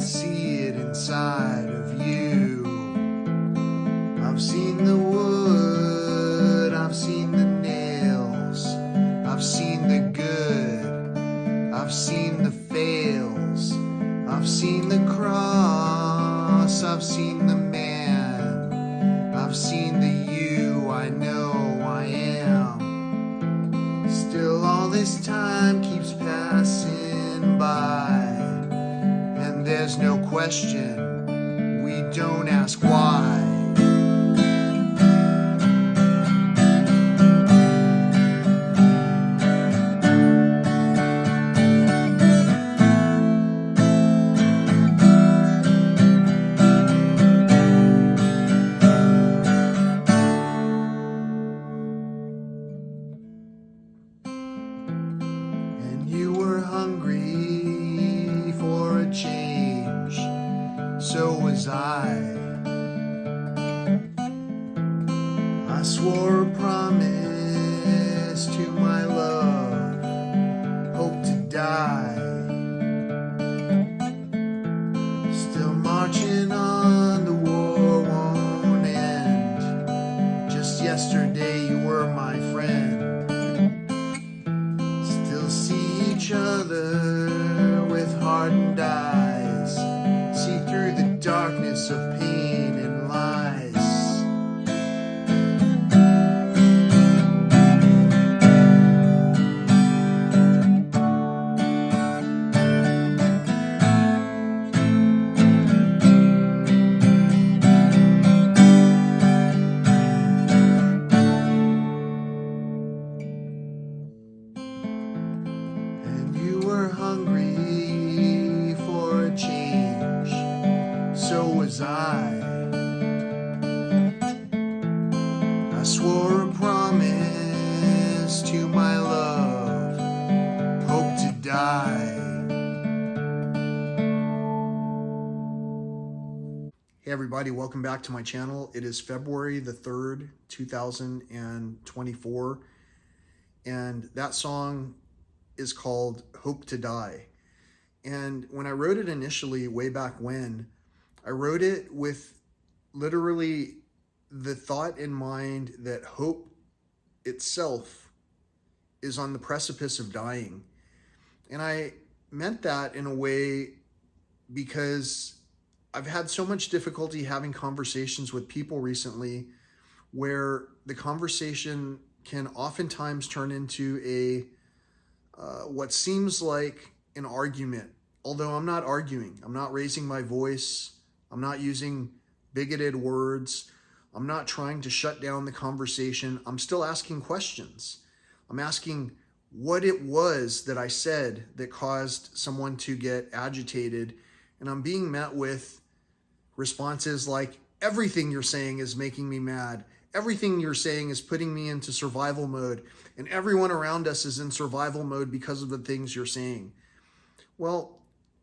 see it inside of you. I've seen the wood, I've seen the nails, I've seen the good, I've seen the fails, I've seen the cross, I've seen the man, I've seen the you I know I am. Still all this time keeps passing by, and there's no question, we don't ask why. And you were hungry for a change, so was I. I swore a promise to my love, hope to die. Still marching on, the war won't end. Just yesterday you were my friend. Still see each other with hardened eyes, see through the darkness of pain and lies. And you were hungry for a change, so was I. I swore a promise to my love, hope to die. Hey everybody, welcome back to my channel. It is February the 3rd, 2024, and that song is called Hope to Die. And when I wrote it initially, way back when, I wrote it with literally the thought in mind that hope itself is on the precipice of dying. And I meant that in a way because I've had so much difficulty having conversations with people recently where the conversation can oftentimes turn into a what seems like an argument. Although I'm not arguing, I'm not raising my voice, I'm not using bigoted words, I'm not trying to shut down the conversation. I'm still asking questions. I'm asking what it was that I said that caused someone to get agitated, and I'm being met with responses like, everything you're saying is making me mad. Everything you're saying is putting me into survival mode, and everyone around us is in survival mode because of the things you're saying. Well,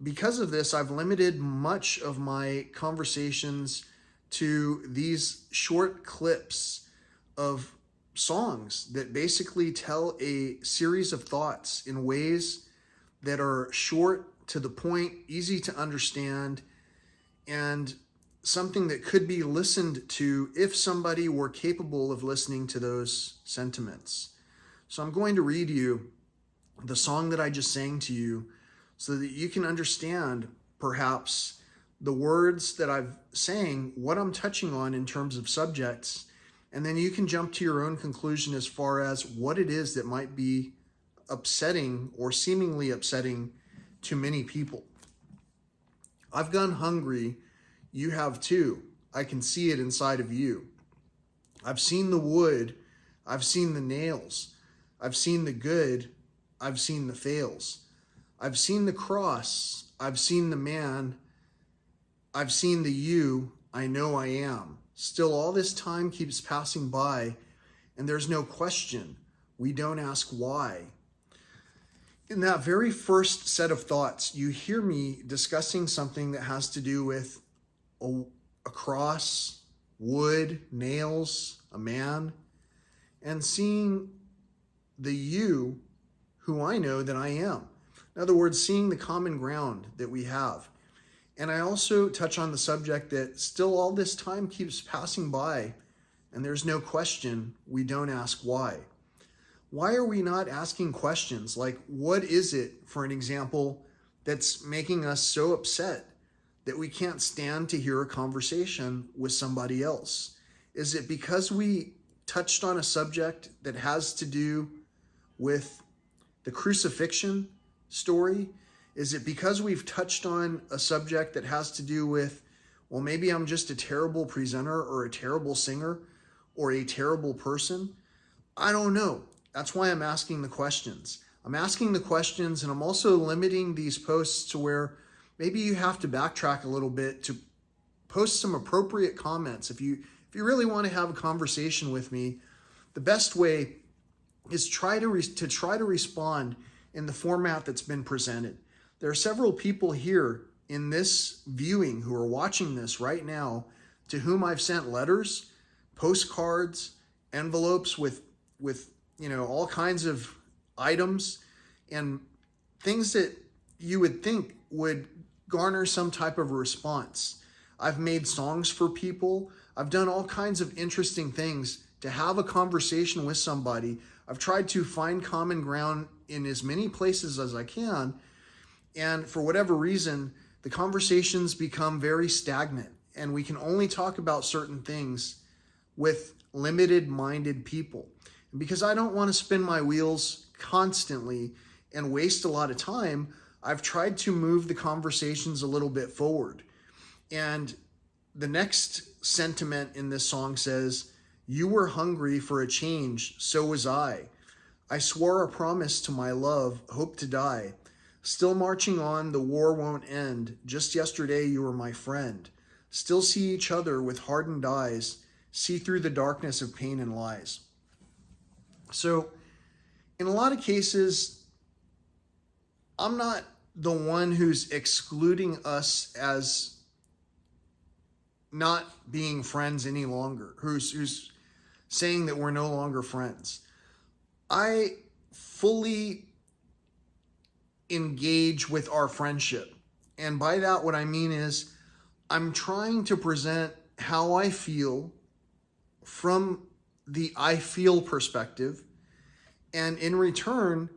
because of this, I've limited much of my conversations to these short clips of songs that basically tell a series of thoughts in ways that are short, to the point, easy to understand, and something that could be listened to if somebody were capable of listening to those sentiments. So I'm going to read you the song that I just sang to you so that you can understand perhaps the words that I've saying, what I'm touching on in terms of subjects, and then you can jump to your own conclusion as far as what it is that might be upsetting or seemingly upsetting to many people. I've gone hungry. You have too. I can see it inside of you. I've seen the wood. I've seen the nails. I've seen the good. I've seen the fails. I've seen the cross. I've seen the man. I've seen the you I know I am. Still, all this time keeps passing by, and there's no question. We don't ask why. In that very first set of thoughts, you hear me discussing something that has to do with a cross, wood, nails, a man, and seeing the you who I know that I am. In other words, seeing the common ground that we have. And I also touch on the subject that still all this time keeps passing by, and there's no question we don't ask why. Why are we not asking questions like, what is it, for an example, that's making us so upset that we can't stand to hear a conversation with somebody else? Is it because we touched on a subject that has to do with the crucifixion story? Is it because we've touched on a subject that has to do with, well, maybe I'm just a terrible presenter or a terrible singer or a terrible person? I don't know. That's why I'm asking the questions. I'm asking the questions, and I'm also limiting these posts to where maybe you have to backtrack a little bit to post some appropriate comments. If you really want to have a conversation with me, the best way is try to respond in the format that's been presented. There are several people here in this viewing who are watching this right now to whom I've sent letters, postcards, envelopes with all kinds of items and things that you would think would garner some type of response. I've made songs for people. I've done all kinds of interesting things to have a conversation with somebody. I've tried to find common ground in as many places as I can. And for whatever reason, the conversations become very stagnant, and we can only talk about certain things with limited-minded people. And because I don't want to spin my wheels constantly and waste a lot of time, I've tried to move the conversations a little bit forward. And the next sentiment in this song says, "You were hungry for a change, so was I. I swore a promise to my love, hope to die. Still marching on, the war won't end. Just yesterday you were my friend. Still see each other with hardened eyes, see through the darkness of pain and lies." So in a lot of cases, I'm not the one who's excluding us as not being friends any longer, who's saying that we're no longer friends. I fully engage with our friendship. And by that, what I mean is I'm trying to present how I feel from the I feel perspective. And in return,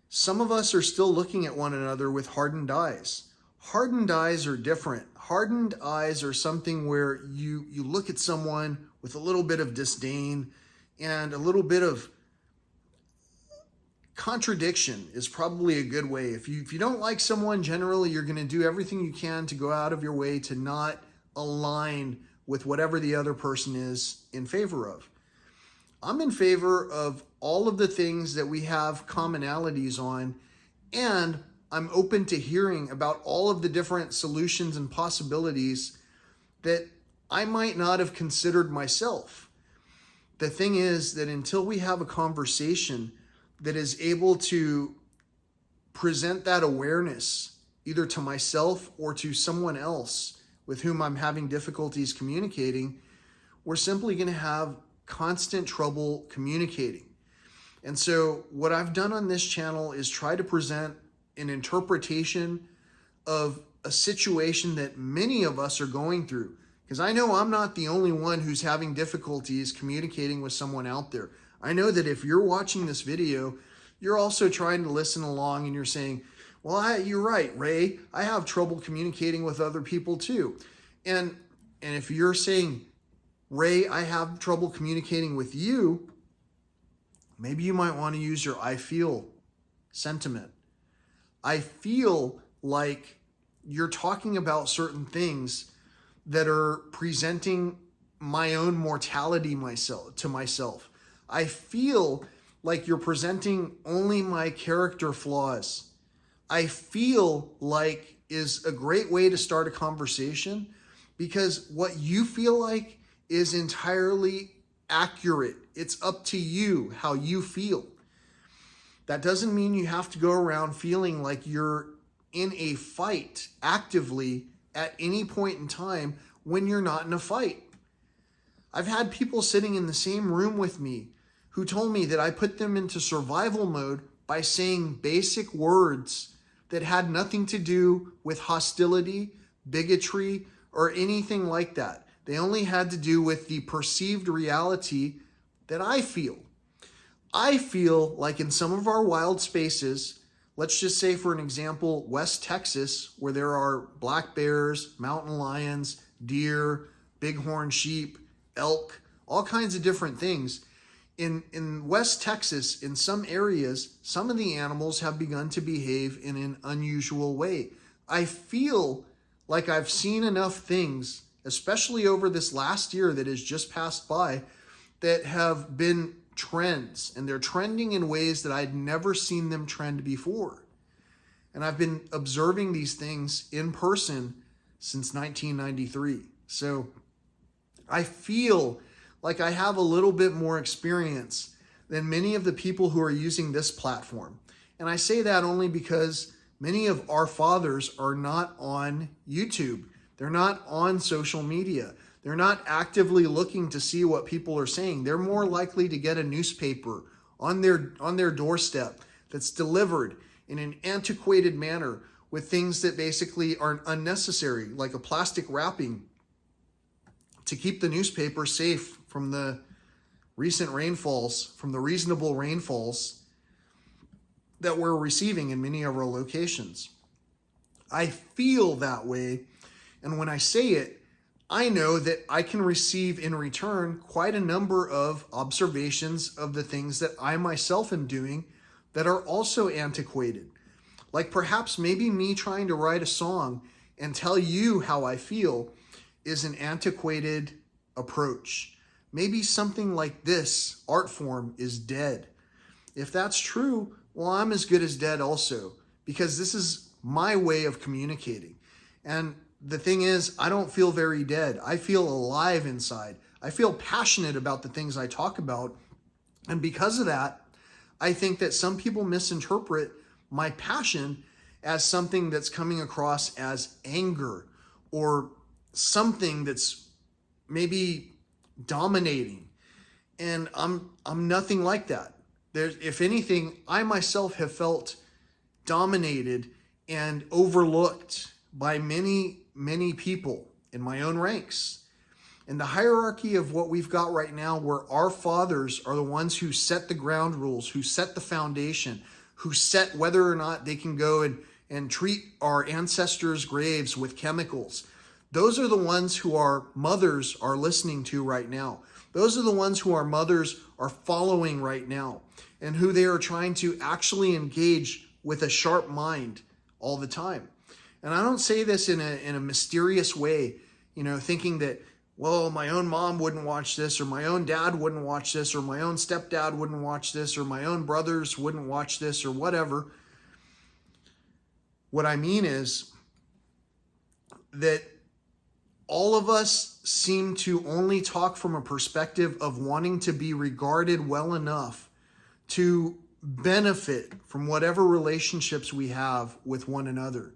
some of us are still looking at one another with hardened eyes. Hardened eyes are different. Hardened eyes are something where you look at someone with a little bit of disdain and a little bit of contradiction is probably a good way. If you don't like someone, generally you're going to do everything you can to go out of your way to not align with whatever the other person is in favor of. I'm in favor of all of the things that we have commonalities on, and I'm open to hearing about all of the different solutions and possibilities that I might not have considered myself. The thing is that until we have a conversation that is able to present that awareness either to myself or to someone else with whom I'm having difficulties communicating, we're simply going to have constant trouble communicating. And so what I've done on this channel is try to present an interpretation of a situation that many of us are going through. Because I know I'm not the only one who's having difficulties communicating with someone out there. I know that if you're watching this video, you're also trying to listen along and you're saying, well, you're right, Ray, I have trouble communicating with other people too. And if you're saying, Ray, I have trouble communicating with you, maybe you might want to use your I feel sentiment. I feel like you're talking about certain things that are presenting my own mortality to myself. I feel like you're presenting only my character flaws. I feel like is a great way to start a conversation, because what you feel like is entirely accurate. It's up to you how you feel. That doesn't mean you have to go around feeling like you're in a fight actively at any point in time when you're not in a fight. I've had people sitting in the same room with me who told me that I put them into survival mode by saying basic words that had nothing to do with hostility, bigotry, or anything like that. They only had to do with the perceived reality that I feel. I feel like in some of our wild spaces, let's just say for an example, West Texas, where there are black bears, mountain lions, deer, bighorn sheep, elk, all kinds of different things. In West Texas, in some areas, some of the animals have begun to behave in an unusual way. I feel like I've seen enough things, especially over this last year that has just passed by, that have been trends, and they're trending in ways that I'd never seen them trend before. And I've been observing these things in person since 1993. So I feel like I have a little bit more experience than many of the people who are using this platform. And I say that only because many of our fathers are not on YouTube. They're not on social media. They're not actively looking to see what people are saying. They're more likely to get a newspaper on their doorstep that's delivered in an antiquated manner with things that basically are unnecessary, like a plastic wrapping to keep the newspaper safe from the recent rainfalls, from the reasonable rainfalls that we're receiving in many of our locations. I feel that way, and when I say it, I know that I can receive in return quite a number of observations of the things that I myself am doing that are also antiquated. Like perhaps maybe me trying to write a song and tell you how I feel is an antiquated approach. Maybe something like this art form is dead. If that's true, well, I'm as good as dead also, because this is my way of communicating. And the thing is, I don't feel very dead. I feel alive inside. I feel passionate about the things I talk about. And because of that, I think that some people misinterpret my passion as something that's coming across as anger or something that's maybe dominating. And I'm nothing like that. If anything, I myself have felt dominated and overlooked by many people in my own ranks. And the hierarchy of what we've got right now, where our fathers are the ones who set the ground rules, who set the foundation, who set whether or not they can go and treat our ancestors' graves with chemicals. Those are the ones who our mothers are listening to right now. Those are the ones who our mothers are following right now, and who they are trying to actually engage with a sharp mind all the time. And I don't say this in a mysterious way, thinking that, well, my own mom wouldn't watch this, or my own dad wouldn't watch this, or my own stepdad wouldn't watch this, or my own brothers wouldn't watch this, or whatever. What I mean is that all of us seem to only talk from a perspective of wanting to be regarded well enough to benefit from whatever relationships we have with one another.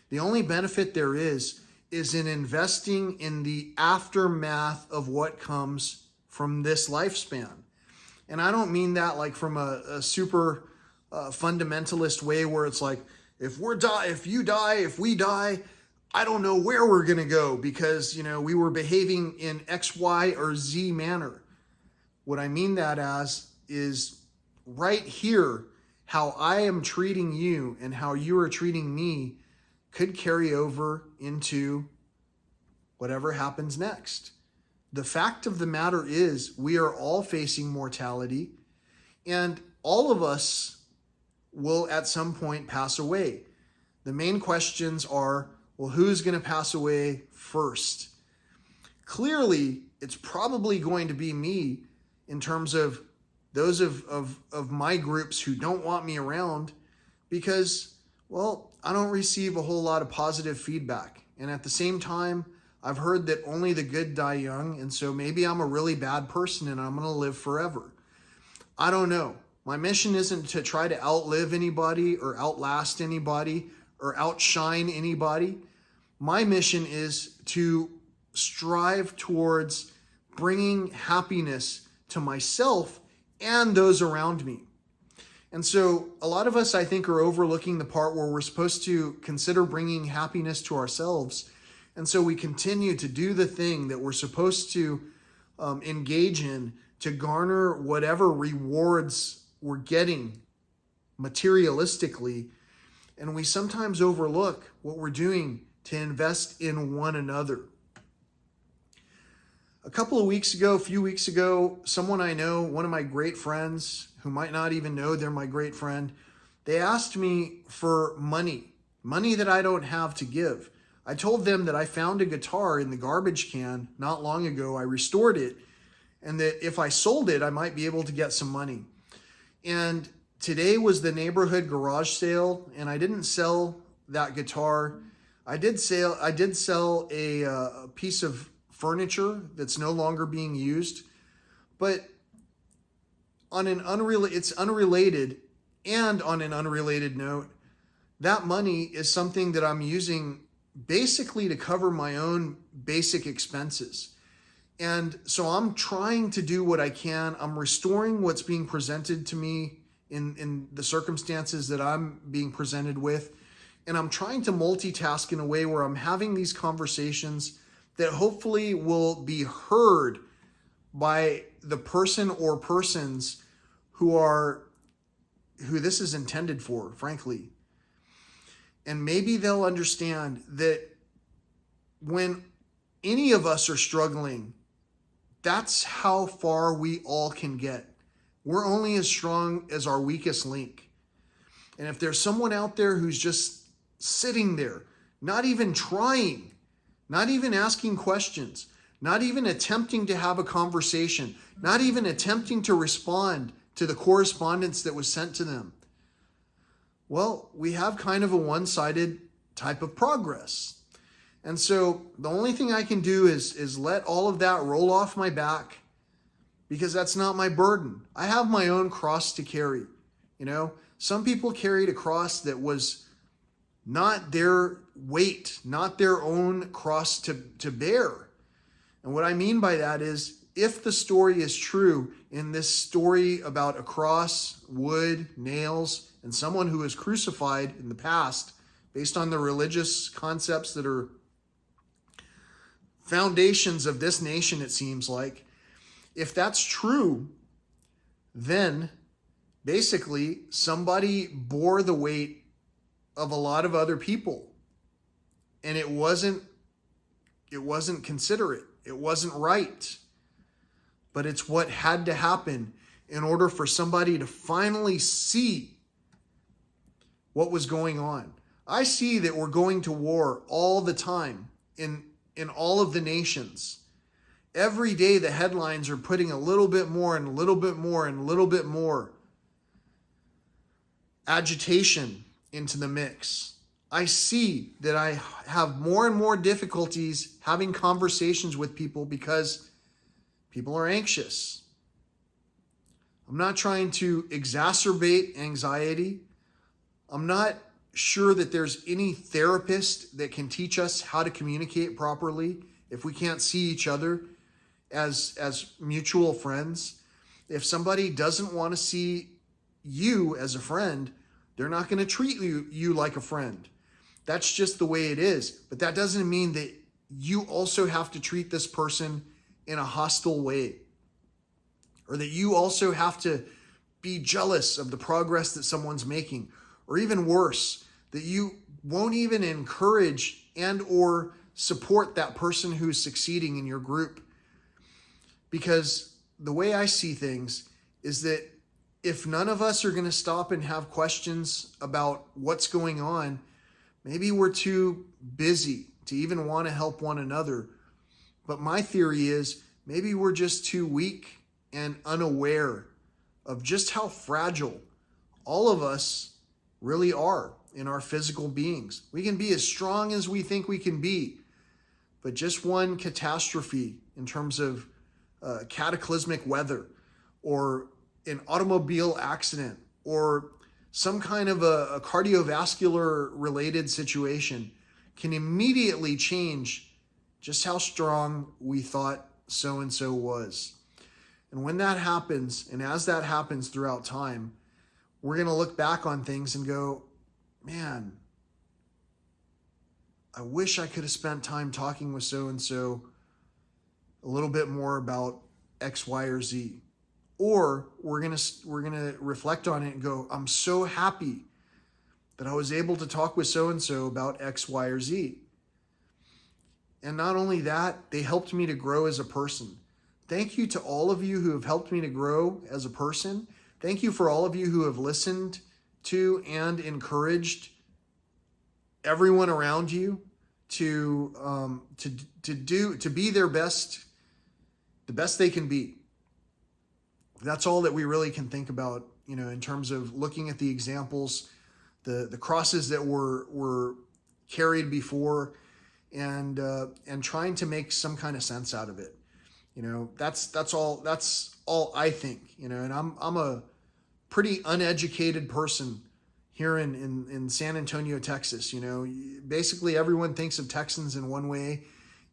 The only benefit there is in investing in the aftermath of what comes from this lifespan. And I don't mean that like from a super fundamentalist way where it's like, if we die, I don't know where we're going to go because, we were behaving in X, Y, or Z manner. What I mean that as is right here, how I am treating you and how you are treating me could carry over into whatever happens next. The fact of the matter is we are all facing mortality, and all of us will at some point pass away. The main questions are, well, who's going to pass away first? Clearly, it's probably going to be me in terms of those of my groups who don't want me around because, well, I don't receive a whole lot of positive feedback. And at the same time, I've heard that only the good die young, and so maybe I'm a really bad person and I'm going to live forever. I don't know. My mission isn't to try to outlive anybody or outlast anybody or outshine anybody. My mission is to strive towards bringing happiness to myself and those around me. And so a lot of us, I think, are overlooking the part where we're supposed to consider bringing happiness to ourselves. And so we continue to do the thing that we're supposed to engage in to garner whatever rewards we're getting materialistically. And we sometimes overlook what we're doing to invest in one another. A few weeks ago, someone I know, one of my great friends, who might not even know they're my great friend, they asked me for money that I don't have to give. I told them that I found a guitar in the garbage can not long ago. I restored it, and that if I sold it, I might be able to get some money. And today was the neighborhood garage sale, and I didn't sell that guitar. I did sell a piece of furniture that's no longer being used, but it's unrelated. And on an unrelated note, that money is something that I'm using basically to cover my own basic expenses. And so I'm trying to do what I can. I'm restoring what's being presented to me in the circumstances that I'm being presented with. And I'm trying to multitask in a way where I'm having these conversations that hopefully will be heard by the person or persons who this is intended for, frankly. And maybe they'll understand that when any of us are struggling, that's how far we all can get. We're only as strong as our weakest link. And if there's someone out there who's just sitting there, not even trying, not even asking questions, not even attempting to have a conversation, not even attempting to respond to the correspondence that was sent to them, well, we have kind of a one-sided type of progress. And so the only thing I can do is let all of that roll off my back, because that's not my burden. I have my own cross to carry. Some people carried a cross that was not their weight, not their own cross to bear. And what I mean by that is, if the story is true, in this story about a cross, wood, nails, and someone who was crucified in the past, based on the religious concepts that are foundations of this nation, it seems like, if that's true, then basically somebody bore the weight of a lot of other people. And it wasn't considerate. It wasn't right. But it's what had to happen in order for somebody to finally see what was going on. I see that we're going to war all the time in all of the nations. Every day the headlines are putting a little bit more and a little bit more and a little bit more agitation into the mix. I see that I have more and more difficulties having conversations with people because people are anxious. I'm not trying to exacerbate anxiety. I'm not sure that there's any therapist that can teach us how to communicate properly if we can't see each other as mutual friends. If somebody doesn't want to see you as a friend, they're not going to treat you like a friend. That's just the way it is. But that doesn't mean that you also have to treat this person in a hostile way, or that you also have to be jealous of the progress that someone's making, or even worse, that you won't even encourage and or support that person who's succeeding in your group. Because the way I see things is that if none of us are going to stop and have questions about what's going on, maybe we're too busy to even want to help one another. But my theory is maybe we're just too weak and unaware of just how fragile all of us really are in our physical beings. We can be as strong as we think we can be, but just one catastrophe in terms of cataclysmic weather, or an automobile accident, or some kind of a cardiovascular related situation can immediately change just how strong we thought so-and-so was. And when that happens, and as that happens throughout time, we're going to look back on things and go, man, I wish I could have spent time talking with so-and-so a little bit more about X, Y, or Z. Or we're gonna reflect on it and go, I'm so happy that I was able to talk with so-and-so about X, Y, or Z. And not only that, they helped me to grow as a person. Thank you to all of you who have helped me to grow as a person. Thank you for all of you who have listened to and encouraged everyone around you to be their best, the best they can be. That's all that we really can think about, in terms of looking at the examples, the crosses that were carried before, and trying to make some kind of sense out of it. That's all I think. And I'm a pretty uneducated person here in San Antonio, Texas. Basically everyone thinks of Texans in one way,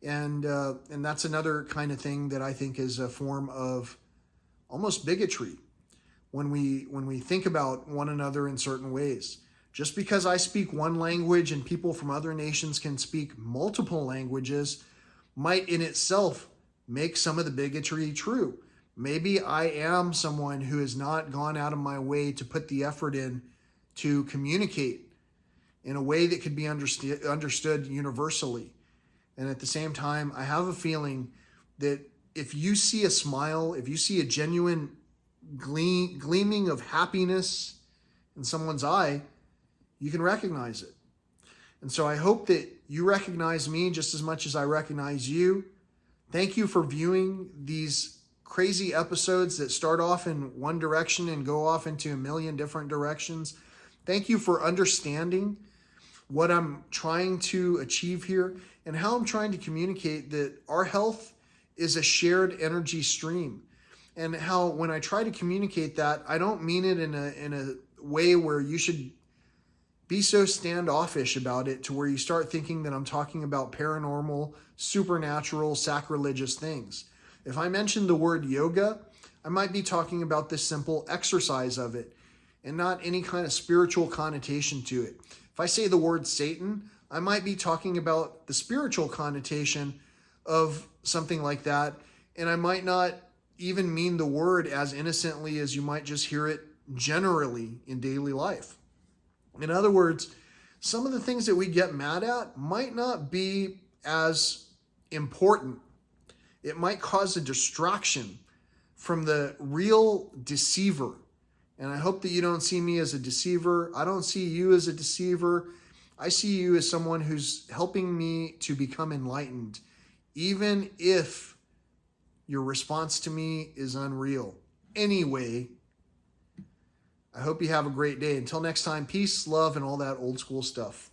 and that's another kind of thing that I think is a form of almost bigotry when we think about one another in certain ways. Just because I speak one language and people from other nations can speak multiple languages might in itself make some of the bigotry true. Maybe I am someone who has not gone out of my way to put the effort in to communicate in a way that could be understood universally. And at the same time, I have a feeling that if you see a smile, if you see a genuine gleaming of happiness in someone's eye, you can recognize it. And so I hope that you recognize me just as much as I recognize you. Thank you for viewing these crazy episodes that start off in one direction and go off into a million different directions. Thank you for understanding what I'm trying to achieve here and how I'm trying to communicate that our health is a shared energy stream. And how when I try to communicate that, I don't mean it in a way where you should be so standoffish about it to where you start thinking that I'm talking about paranormal, supernatural, sacrilegious things. If I mention the word yoga, I might be talking about the simple exercise of it and not any kind of spiritual connotation to it. If I say the word Satan, I might be talking about the spiritual connotation of something like that, and I might not even mean the word as innocently as you might just hear it generally in daily life. In other words, some of the things that we get mad at might not be as important. It might cause a distraction from the real deceiver. And I hope that you don't see me as a deceiver. I don't see you as a deceiver. I see you as someone who's helping me to become enlightened, even if your response to me is unreal. Anyway, I hope you have a great day. Until next time, peace, love, and all that old school stuff.